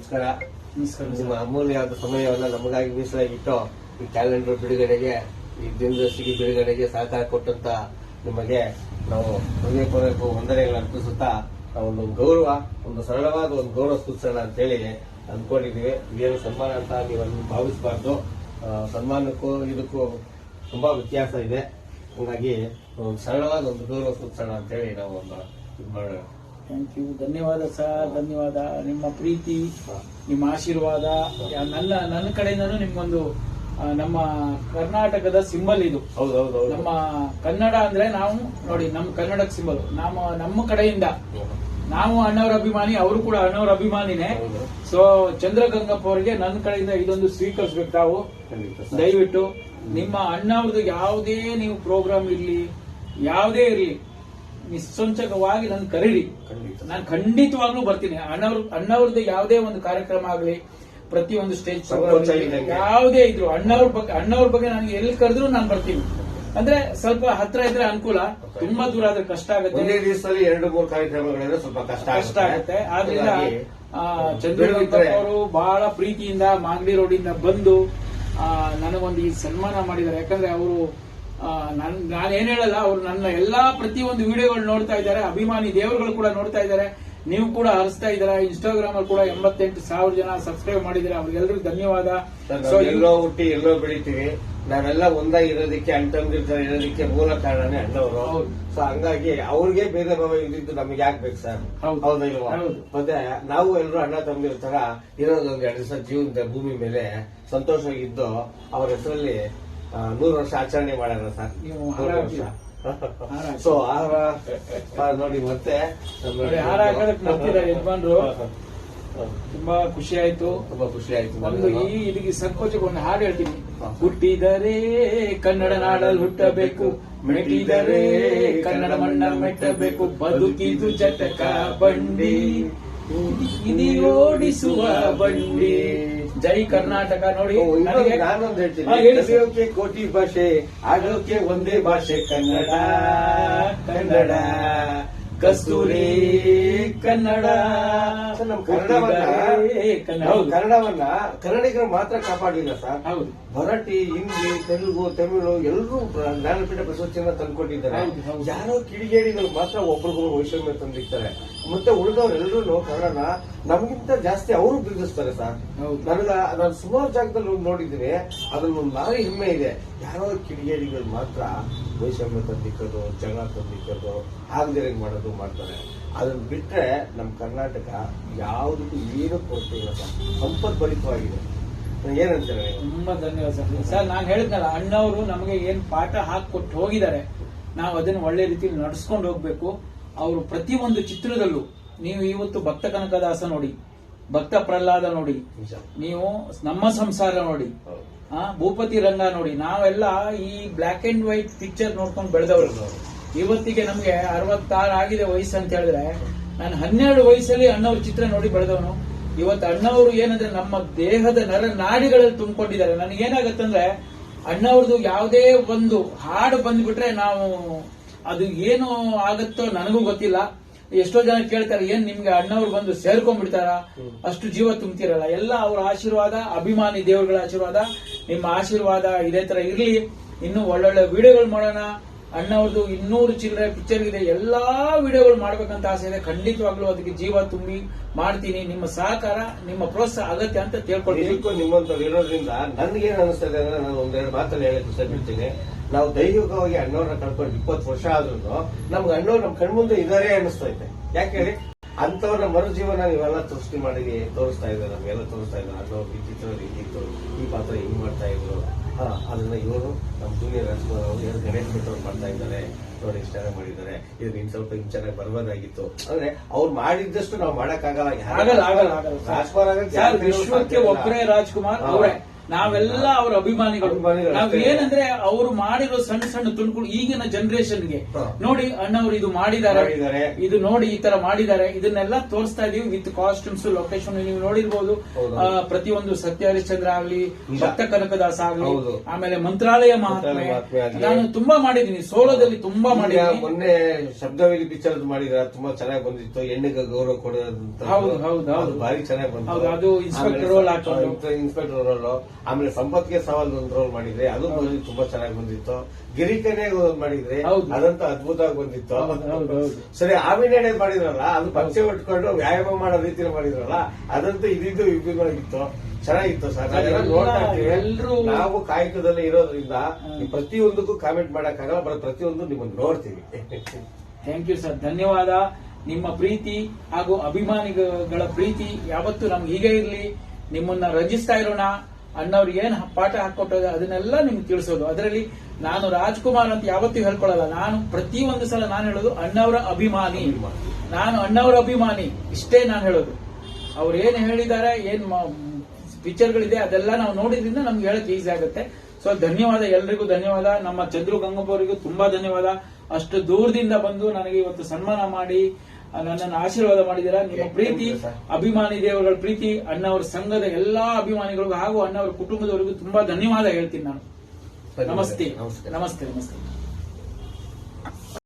ನಮಸ್ಕಾರ. ನಿಮ್ಮ ಅಮೂಲ್ಯವಾದ ಸಮಯವನ್ನು ನಮಗಾಗಿ ಮೀಸಲಾಗಿಟ್ಟು ಈ ಕ್ಯಾಲೆಂಡರ್ ಬಿಡುಗಡೆಗೆ, ಈ ದಿನದರ್ಶಿಗೆ ಬಿಡುಗಡೆಗೆ ಸಹಕಾರ ಕೊಟ್ಟಂತ ನಿಮಗೆ ನಾವು ಹೃದಯಪೂರ್ವಕ ವಂದನೆಗಳನ್ನು ಅರ್ಪಿಸುತ್ತಾ ಒಂದು ಗೌರವ, ಒಂದು ಸರಳವಾದ ಒಂದು ಗೌರವ ಸೂಚಿಸೋಣ ಅಂತೇಳಿ ಅಂದ್ಕೊಂಡಿದ್ದೀವಿ. ಇದೇನು ಸನ್ಮಾನ ಅಂತ ನೀವು ಭಾವಿಸಬಾರ್ದು. ಸನ್ಮಾನಕ್ಕೂ ಇದಕ್ಕೂ ತುಂಬಾ ವ್ಯತ್ಯಾಸ ಇದೆ. ಹಾಗಾಗಿ ಒಂದು ಸರಳವಾದ ಒಂದು ಗೌರವ ಸೂಚಿಸೋಣ ಅಂತೇಳಿ ನಾವು ಒಂದು ಇದು ಮಾಡೋಣ. ಥ್ಯಾಂಕ್ ಯು, ಧನ್ಯವಾದ ಸರ್, ಧನ್ಯವಾದ. ನಿಮ್ಮ ಪ್ರೀತಿ, ನಿಮ್ಮ ಆಶೀರ್ವಾದ ನನ್ನ ಕಡೆಯಿಂದನೂ ನಿಮ್ಗೊಂದು ನಮ್ಮ ಕರ್ನಾಟಕದ ಸಿಂಬಲ್ ಇದು. ನಮ್ಮ ಕನ್ನಡ ಅಂದ್ರೆ ನಾವು ನೋಡಿ, ನಮ್ಮ ಕನ್ನಡದ ಸಿಂಬಲ್. ನಮ್ಮ ಕಡೆಯಿಂದ ನಾವು ಅಣ್ಣವ್ರ ಅಭಿಮಾನಿ, ಅವರು ಕೂಡ ಅಣ್ಣವ್ರ ಅಭಿಮಾನಿನೇ. ಸೊ ಚಂದ್ರಗಂಗಪ್ಪ ಅವರಿಗೆ ನನ್ನ ಕಡೆಯಿಂದ ಇದೊಂದು ಸ್ವೀಕರಿಸ್ಬೇಕು. ತಾವು ದಯವಿಟ್ಟು ನಿಮ್ಮ ಅಣ್ಣವ್ರದ್ದು ಯಾವುದೇ ನೀವು ಪ್ರೋಗ್ರಾಮ್ ಇರ್ಲಿ, ಯಾವುದೇ ಇರ್ಲಿ, ನಿಸ್ಸಂಚಕವಾಗಿ ನನ್ ಕರೀರಿ, ನಾನು ಖಂಡಿತವಾಗ್ಲೂ ಬರ್ತೀನಿ. ಅಣ್ಣವ್ರದ್ದು ಯಾವುದೇ ಒಂದು ಕಾರ್ಯಕ್ರಮ ಆಗಲಿ, ಪ್ರತಿಯೊಂದು ಸ್ಟೇಜ್ ಯಾವುದೇ ಇದ್ರು ಅಣ್ಣವ್ರ ಬಗ್ಗೆ ನನಗೆ ಎಲ್ಲಿ ಕರೆದ್ರು ನಾನು ಬರ್ತೀನಿ. ಅಂದ್ರೆ ಸ್ವಲ್ಪ ಹತ್ರ ಇದ್ರೆ ಅನುಕೂಲ, ತುಂಬಾ ದೂರ ಆದ್ರೆ ಕಷ್ಟ ಆಗುತ್ತೆ. ಒಂದೇ ದಿವಸದಲ್ಲಿ 2-3 ಕಾರ್ಯಕ್ರಮಗಳಿದ್ರೆ ಸ್ವಲ್ಪ ಕಷ್ಟ ಆಗುತ್ತೆ. ಆದ್ರಿಂದ ಚಂದ್ರಗಂಗಪ್ಪ ಅವರು ಬಹಳ ಪ್ರೀತಿಯಿಂದ ಮಾಗಡಿ ರೋಡಿಂದ ಬಂದು ನನಗೊಂದು ಈ ಸನ್ಮಾನ ಮಾಡಿದ್ದಾರೆ. ಯಾಕಂದ್ರೆ ಅವರು ನಾನೇನ್ ಹೇಳಲ್ಲ, ಅವ್ರು ನನ್ನ ಎಲ್ಲಾ ಪ್ರತಿಯೊಂದು ವಿಡಿಯೋಗಳು ನೋಡ್ತಾ ಇದ್ದಾರೆ. ಅಭಿಮಾನಿ ದೇವರುಗಳು ಕೂಡ ನೋಡ್ತಾ ಇದ್ದಾರೆ. ನೀವು ಕೂಡ ಹರಿಸ್ತಾ ಇದ್ದೀರಾ. ಇನ್ಸ್ಟಾಗ್ರಾಮ್ ಅಲ್ಲಿ ಕೂಡ 88,000 ಜನ ಸಬ್ಸ್ಕ್ರೈಬ್ ಮಾಡಿದ್ದಾರೆ. ಅವ್ರಿಗೆಲ್ಲರಿಗೂ ಧನ್ಯವಾದ. ಎಲ್ಲೋ ಹುಟ್ಟಿ ಎಲ್ಲೋ ಬೆಳಿತೀವಿ, ನಾವೆಲ್ಲ ಒಂದಾಗಿ ಇರೋದಕ್ಕೆ, ಅಣ್ತಂದಿರ್ತಾರೆ ಇರೋದಕ್ಕೆ ಮೂಲ ಕಾರಣನೇ ಅಣ್ಣವರು. ಸೊ ಹಂಗಾಗಿ ಅವ್ರಿಗೆ ಭೇದ ಭಾವ ಇದ್ದಿದ್ದು ನಮ್ಗೆ ಯಾಕೆ ಬೇಕು ಸರ್? ಹೌದಿಲ್ವಾ? ಮತ್ತೆ ನಾವು ಎಲ್ಲರೂ ಅಣ್ಣ ತಮ್ಮದಿರ್ತಾರ ಇರೋದೊಂದು 2 ದಿವಸ ಜೀವನದ ಭೂಮಿ ಮೇಲೆ ಸಂತೋಷವಾಗಿದ್ದು ಅವರ ಹೆಸರಲ್ಲಿ 100 ವರ್ಷ ಆಚರಣೆ ಮಾಡ್ಯಾರ ಸರ್. 100 ವರ್ಷ. ಸೊ ನೋಡಿ, ಮತ್ತೆ ಯಜಮಾನ್ರು ತುಂಬಾ ಖುಷಿ ಆಯ್ತು. ಒಂದು ಇದಕ್ಕೆ ಸಂಕೋಚಕ್ಕೆ ಒಂದು ಹಾಡು ಹೇಳ್ತೀನಿ. ಹುಟ್ಟಿದರೆ ಕನ್ನಡ ನಾಡಲ್ಲಿ ಹುಟ್ಟಬೇಕು, ಮೆಟ್ಟಿದರೆ ಕನ್ನಡ ಮಣ್ಣ ಮೆಟ್ಟಬೇಕು, ಬದುಕಿದು ಜಟಕ ಬಂಡಿ, ಇದಿ ಓಡಿಸುವ ಬಂಡಿ. ಜೈ ಕರ್ನಾಟಕ. ನೋಡಿ, ನಾನೊಂದು ಹೇಳ್ತೀನಿ, ಕೋಟಿ ಭಾಷೆ ಆಡೋಕೆ ಒಂದೇ ಭಾಷೆ ಕನ್ನಡ, ಕನ್ನಡ ಕಸ್ತೂರಿ ಕನ್ನಡ. ನಮ್ಮ ಕನ್ನಡವನ್ನ ಕನ್ನಡಿಗರು ಮಾತ್ರ ಕಾಪಾಡಲಿಲ್ಲ ಸರ್. ಹೌದು, ಮರಾಠಿ, ಹಿಂದಿ, ತೆಲುಗು, ತಮಿಳು ಎಲ್ಲರೂ ಜ್ಞಾನಪೀಠ ಪ್ರಶಸ್ತಿಯನ್ನ ತಂದ್ಕೊಟ್ಟಿದ್ದಾರೆ. ಯಾರೋ ಕಿಡಿಗೇಡಿಗಳು ಮಾತ್ರ ಒಬ್ರಿಗೊಬ್ರು ವೈಷಮ್ಯ ತಂದಿರ್ತಾರೆ. ಮತ್ತೆ ಉಳಿದವರೆಲ್ಲರೂ ಕನ್ನಡನ ನಮಗಿಂತ ಜಾಸ್ತಿ ಅವರು ಪ್ರೀತಿಸ್ತಾರೆ ಸರ್. ನಾನು ಸುಮಾರು ಜಾಗದಲ್ಲಿ ನೋಡಿದ್ದೀನಿ, ಅದ್ರಲ್ಲಿ ಒಂದು ಭಾರಿ ಹೆಮ್ಮೆ ಇದೆ. ಯಾರೋ ಕಿಡಿಗೇಡಿಗಳು ಮಾತ್ರ ವೈಷಮ್ಯ ತಂದಿಕ್ಕೋದು, ಜಗಳ ತಂದಿಕ್ಕೋದು, ಆಗದಿರಂಗ್ ಮಾಡೋದು ಮಾಡ್ತಾರೆ. ಅದನ್ನ ಬಿಟ್ರೆ ನಮ್ಮ ಕರ್ನಾಟಕ ಯಾವುದಕ್ಕೂ ಏನು ಕೊರತೆ ಇಲ್ಲ ಸರ್, ಸಂಪದ್ಭರಿತವಾಗಿದೆ. ಏನಂತಾರೆ? ತುಂಬಾ ಧನ್ಯವಾದ ಸರ್. ನಾನು ಹೇಳಿದ್ನಲ್ಲ, ಅಣ್ಣವರು ನಮಗೆ ಏನ್ ಪಾಠ ಹಾಕೊಟ್ಟು ಹೋಗಿದ್ದಾರೆ, ನಾವು ಅದನ್ನ ಒಳ್ಳೆ ರೀತಿಯಲ್ಲಿ ನಡ್ಸ್ಕೊಂಡು ಹೋಗ್ಬೇಕು. ಅವರು ಪ್ರತಿಯೊಂದು ಚಿತ್ರದಲ್ಲೂ ನೀವು ಇವತ್ತು ಭಕ್ತ ಕನಕದಾಸ ನೋಡಿ, ಭಕ್ತ ಪ್ರಹ್ಲಾದ ನೋಡಿ, ನೀವು ನಮ್ಮ ಸಂಸಾರ ನೋಡಿ, ಭೂಪತಿ ರಂಗ ನೋಡಿ, ನಾವೆಲ್ಲ ಈ ಬ್ಲಾಕ್ ಅಂಡ್ ವೈಟ್ ಪಿಕ್ಚರ್ ನೋಡ್ಕೊಂಡು ಬೆಳೆದವರು. ಇವತ್ತಿಗೆ ನಮ್ಗೆ 66 ಆಗಿದೆ ವಯಸ್ಸು ಅಂತ ಹೇಳಿದ್ರೆ, ನಾನು 12 ವಯಸ್ಸಲ್ಲಿ ಅಣ್ಣವ್ರ ಚಿತ್ರ ನೋಡಿ ಬೆಳೆದವನು. ಇವತ್ತು ಅಣ್ಣವರು ಏನಂದ್ರೆ ನಮ್ಮ ದೇಹದ ನಾಡಿಗಳಲ್ಲಿ ತುಂಬಿಕೊಂಡಿದ್ದಾರೆ. ನನಗೇನಾಗತ್ತಂದ್ರೆ, ಅಣ್ಣವ್ರದ್ದು ಯಾವುದೇ ಒಂದು ಹಾಡು ಬಂದ್ಬಿಟ್ರೆ ನಾವು ಅದು ಏನು ಆಗತ್ತೋ ನನಗೂ ಗೊತ್ತಿಲ್ಲ. ಎಷ್ಟೋ ಜನ ಕೇಳ್ತಾರೆ, ಏನ್ ನಿಮ್ಗೆ ಅಣ್ಣವ್ರು ಬಂದು ಸೇರ್ಕೊಂಡ್ಬಿಡ್ತಾರ, ಅಷ್ಟು ಜೀವ ತುಂಬ್ತಿರಲ್ಲ. ಎಲ್ಲ ಅವರ ಆಶೀರ್ವಾದ, ಅಭಿಮಾನಿ ದೇವರುಗಳ ಆಶೀರ್ವಾದ, ನಿಮ್ಮ ಆಶೀರ್ವಾದ ಇದೇ ತರ ಇರ್ಲಿ. ಇನ್ನು ಒಳ್ಳೊಳ್ಳೆ ವಿಡಿಯೋಗಳು ಮಾಡೋಣ. ಅಣ್ಣವ್ರದ್ದು 200 ಚಿಲ್ಲರೆ ಪಿಕ್ಚರ್ ಇದೆ. ಎಲ್ಲಾ ವಿಡಿಯೋಗಳು ಮಾಡ್ಬೇಕಂತ ಆಸೆ ಇದೆ. ಖಂಡಿತವಾಗ್ಲೂ ಅದಕ್ಕೆ ಜೀವ ತುಂಬಿ ಮಾಡ್ತೀನಿ. ನಿಮ್ಮ ಸಹಕಾರ, ನಿಮ್ಮ ಪ್ರೋತ್ಸಾಹ ಅಗತ್ಯ ಅಂತ ತಿಳ್ಕೊಳ್ತೀನಿ. ನಿಮ್ಮಂತವ್ರು ಇರೋದ್ರಿಂದ ನನ್ಗೇನ್ ಅನಿಸ್ತದೆ ಅಂದ್ರೆ, ನಾನು 1-2 ಮಾತಲ್ಲಿ ಹೇಳಕ್ ಇಷ್ಟಪಡ್ತೀನಿ. ನಾವು ದೈಹಿಕವಾಗಿ ಅಣ್ಣವ್ರನ್ನ ಕಳ್ಕೊಂಡು 20 ವರ್ಷ ಆದ್ರೂ ನಮ್ಗೆ ಅಣ್ಣವ್ರು ನಮ್ ಕಣ್ಮುಂದೆ ಇದಾರೆ ಅನಿಸ್ತೈತೆ. ಯಾಕೆ ಹೇಳಿ? ಅಂತವ್ರ ಮರುಜೀವನ ನೀವೆಲ್ಲ ಸೃಷ್ಟಿ ಮಾಡಿ ತೋರಿಸ್ತಾ ಇದ್ದಾರೆ, ನಮ್ಗೆಲ್ಲ ತೋರಿಸ್ತಾ ಇದ್ದಾರೆ. ಅಣ್ಣವ್ರು ಈ ಚಿತ್ರದಲ್ಲಿ ಹಿಂಗಿತ್ತು, ಈ ಪಾತ್ರ ಹಿಂಗ್ ಮಾಡ್ತಾ ಇದ್ರು. ಅದನ್ನ ಇವರು ನಮ್ಮ ಜೂನಿಯರ್ ರಾಜ್ಕುಮಾರ್ ಅವರು ಗಣೇಶ್ ಭಟ್ ಅವ್ರು ಮಾಡ್ತಾ ಇದ್ದಾರೆ. ನೋಡಿ, ಇಷ್ಟ ಮಾಡಿದ್ದಾರೆ. ಇದನ್ನ ಇನ್ ಸ್ವಲ್ಪ ಹಿಂಗ್ ಚೆನ್ನಾಗಿ ಬರ್ಬೋದಾಗಿತ್ತು. ಅಂದ್ರೆ ಅವ್ರು ಮಾಡಿದ್ದಷ್ಟು ನಾವು ಮಾಡಕ್ಕಾಗಲ್ಲ. ರಾಜ್ಕುಮಾರ್ ವಿಶ್ವಕ್ಕೆ ಒಬ್ಬರೇ ರಾಜ್ಕುಮಾರ್ ಅವರೇ. ನಾವೆಲ್ಲ ಅವರ ಅಭಿಮಾನಿಗಳು. ಅಭಿಮಾನಿಗಳು ನಾವ್ ಅಷ್ಟೇ. ಏನಂದ್ರೆ ಅವರು ಮಾಡಿರೋ ಸಣ್ಣ ಸಣ್ಣ ತುಣುಕುಗಳು ಈಗಿನ ಜನರೇಷನ್ಗೆ ಹಾ. ನೋಡಿ ಅಣ್ಣವ್ರು ಇದು ಮಾಡಿದ್ದಾರೆ, ಮಾಡಿದ್ದಾರೆ. ಇದು ನೋಡಿ ಈ ತರ ಮಾಡಿದ್ದಾರೆ, ಇದನ್ನೆಲ್ಲ ತೋರಿಸ್ತಾ ಇದೀವಿ ವಿತ್ ಕಾಸ್ಟ್ಯೂಮ್ಸ್, ಲೊಕೇಶನ್. ನೀವು ನೋಡಿರ್ಬೋದು, ಹೌದು. ಪ್ರತಿಯೊಂದು ಸತ್ಯ ಹರಿಶ್ಚಂದ್ರ ಆಗ್ಲಿ, ನಿಜ. ಭಕ್ತ ಕನಕದಾಸ ಆಗ್ಲಿ, ಹೌದು. ಆಮೇಲೆ ಮಂತ್ರಾಲಯ ಮಹಾತ್ಮೆ ಆಗ್ಲಿ. ನಾನು ತುಂಬಾ ಮಾಡಿದೀನಿ, ಸೋಲೋದಲ್ಲಿ ತುಂಬಾ ಈಗ ಮಾಡಿದೀನಿ. ಮೊನ್ನೆ ಶಬ್ದವೇಲಿ ಪಿಕ್ಚರ್ ಮಾಡಿದ್ರ ತುಂಬಾ ಚೆನ್ನಾಗಿ ಬಂದಿತ್ತು. ಹೆಣ್ಣಿಗೆ ಗೌರವ ಕೊಡೋದಂತ ಹೌದು, ಹೌದು, ಹೌದು. ಅದು ಭಾರಿ ಚೆನ್ನಾಗಿ ಹೌದು, ಬಂತು. ಅದು ಇನ್ಸ್ಪೆಕ್ಟರ್ ರೋಲ್ ಹಾಕೊಂಡು. ಇನ್ಸ್ಪೆಕ್ಟರ್ ರೋಲ್, ಆಮೇಲೆ ಸಂಪತ್ಗೆ ಸವಾಲ್ ಒಂದು ರೋಲ್ ಮಾಡಿದ್ರೆ ಅದು ತುಂಬಾ ಚೆನ್ನಾಗಿ ಬಂದಿತ್ತು. ಗಿರಿಕನ್ಯಾಗ ಒಂದು ಮಾಡಿದ್ರೆ ಹೌದು. ಅದಂತೂ ಅದ್ಭುತವಾಗಿ ಬಂದಿತ್ತು. ಹೌದು, ಹೌದು. ಸರಿ, ಆವಿನೇಡೆ ಮಾಡಿದ್ರಲ್ಲ, ಅದು ಪಕ್ಷೆ ಉಟ್ಕೊಂಡು ವ್ಯಾಯಾಮ ಮಾಡೋ ರೀತಿಯಲ್ಲಿ ಮಾಡಿದ್ರಲ್ಲ, ಅದಂತೂ ಇದಿದ್ದು ವಿಭಿನ್ನವಾಗಿತ್ತು, ಚೆನ್ನಾಗಿತ್ತು ಸರ್. ನಾವೆಲ್ಲ ನೋಡ್ತಾ ಇರ್ತೀವಿ. ಎಲ್ರು- ನಾವು ಕಾಯಕದಲ್ಲಿ ಇರೋದ್ರಿಂದ ಈ ಪ್ರತಿಯೊಂದಕ್ಕೂ ಕಾಮೆಂಟ್ ಮಾಡಕ್ಕಾಗಲ್ಲ, ಬಟ್ ಪ್ರತಿಯೊಂದು ನಿಮ್ಮನ್ನು ನೋಡ್ತೀವಿ. ಥ್ಯಾಂಕ್ ಯು ಸರ್, ಧನ್ಯವಾದ. ನಿಮ್ಮ ಪ್ರೀತಿ ಹಾಗೂ ಅಭಿಮಾನಿಗಳ ಪ್ರೀತಿ ಯಾವತ್ತೂ ನಮ್ಗೆ ಹೀಗೆ ಇರ್ಲಿ. ನಿಮ್ಮನ್ನ ರಂಜಿಸ್ತಾ ಇರೋಣ. ಅಣ್ಣವ್ರಿಗೆ ಏನ್ ಪಾಠ ಹಾಕೊಟ್ಟೋದ ಅದನ್ನೆಲ್ಲ ನಿಮ್ಗೆ ತಿಳಿಸೋದು. ಅದರಲ್ಲಿ ನಾನು ರಾಜ್ಕುಮಾರ್ ಅಂತ ಯಾವತ್ತೂ ಹೇಳ್ಕೊಳ್ಳಲ್ಲ. ನಾನು ಪ್ರತಿಯೊಂದು ಸಲ ನಾನು ಹೇಳೋದು ಅಣ್ಣವರ ಅಭಿಮಾನಿ, ನಾನು ಅಣ್ಣವರ ಅಭಿಮಾನಿ, ಇಷ್ಟೇ ನಾನು ಹೇಳೋದು. ಅವ್ರು ಏನ್ ಹೇಳಿದ್ದಾರೆ, ಏನ್ ಪಿಕ್ಚರ್ಗಳಿದೆ ಅದೆಲ್ಲ ನಾವು ನೋಡಿದ್ರಿಂದ ನಮ್ಗೆ ಹೇಳಕ್ ಈಸಿ ಆಗುತ್ತೆ. ಸೊ ಧನ್ಯವಾದ, ಎಲ್ರಿಗೂ ಧನ್ಯವಾದ. ನಮ್ಮ ಚಂದ್ರು ಗಂಗಪ್ಪ ಅವರಿಗೂ ತುಂಬಾ ಧನ್ಯವಾದ. ಅಷ್ಟು ದೂರದಿಂದ ಬಂದು ನನಗೆ ಇವತ್ತು ಸನ್ಮಾನ ಮಾಡಿ ನನ್ನನ್ನು ಆಶೀರ್ವಾದ ಮಾಡಿದ್ದೀರಾ. ನಿಮ್ಮ ಪ್ರೀತಿ, ಅಭಿಮಾನಿ ದೇವರುಗಳ ಪ್ರೀತಿ, ಅಣ್ಣವರ ಸಂಘದ ಎಲ್ಲಾ ಅಭಿಮಾನಿಗಳಿಗೂ ಹಾಗೂ ಅಣ್ಣವರ ಕುಟುಂಬದವರಿಗೂ ತುಂಬಾ ಧನ್ಯವಾದ ಹೇಳ್ತೀನಿ ನಾನು. ನಮಸ್ತೆ, ನಮಸ್ಕಾರ. ನಮಸ್ತೆ, ನಮಸ್ತೆ.